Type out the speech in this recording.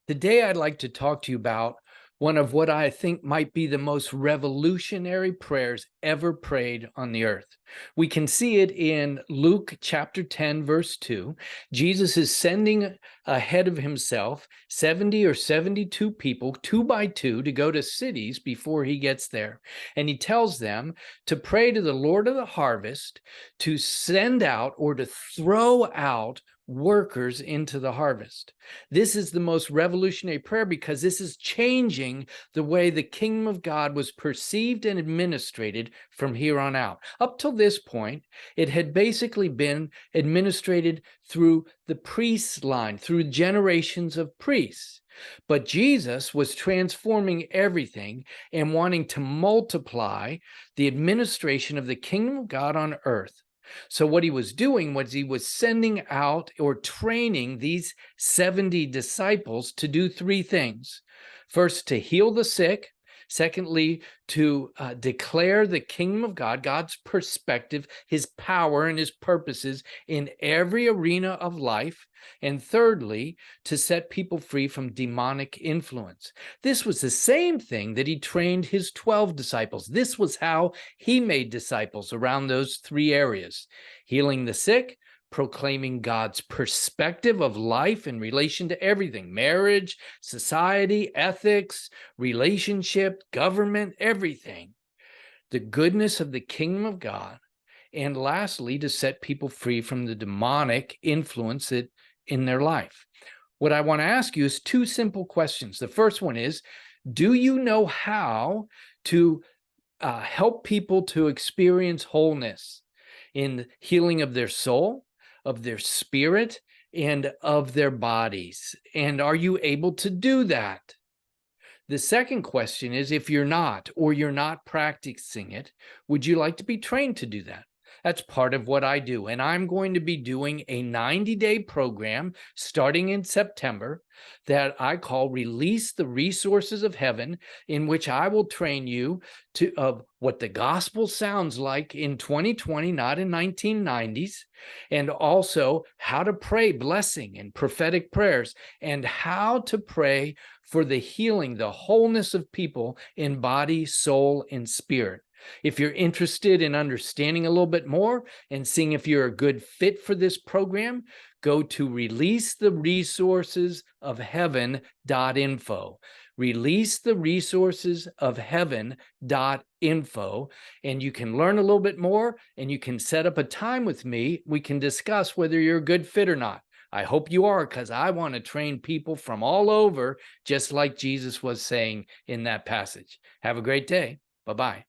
Today, I'd like to talk to you about one of what I think might be the most revolutionary prayers ever prayed on the earth. We can see it in Luke chapter 10, verse 2. Jesus is sending ahead of himself 70 or 72 people, two by two, to go to cities before he gets there. And he tells them to pray to the Lord of the harvest to send out or to throw out workers into the harvest. This is the most revolutionary prayer because this is changing the way the kingdom of God was perceived and administrated from here on out. Up till this point, it had basically been administrated through the priest's line, through generations of priests. But Jesus was transforming everything and wanting to multiply the administration of the kingdom of God on earth. So what he was doing was he was sending out or training these 70 disciples to do three things. First, to heal the sick. Secondly, to declare the kingdom of God, God's perspective, his power and his purposes in every arena of life. And thirdly, to set people free from demonic influence. This was the same thing that he trained his 12 disciples. This was how he made disciples around those three areas: healing the sick, proclaiming God's perspective of life in relation to everything: marriage, society, ethics, relationship, government, everything, the goodness of the kingdom of God, and lastly, to set people free from the demonic influence that in their life. What I want to ask you is two simple questions. The first one is, do you know how to help people to experience wholeness in the healing of their soul, of their spirit, and of their bodies? And are you able to do that? The second question is, if you're not, or you're not practicing it, would you like to be trained to do that? That's part of what I do. And I'm going to be doing a 90-day program starting in September that I call Release the Resources of Heaven, in which I will train you of what the gospel sounds like in 2020, not in 1990s, and also how to pray blessing and prophetic prayers, and how to pray for the healing, the wholeness of people in body, soul, and spirit. If you're interested in understanding a little bit more and seeing if you're a good fit for this program, go to releasetheresourcesofheaven.info. Releasetheresourcesofheaven.info, and you can learn a little bit more, and you can set up a time with me. We can discuss whether you're a good fit or not. I hope you are, because I want to train people from all over, just like Jesus was saying in that passage. Have a great day. Bye-bye.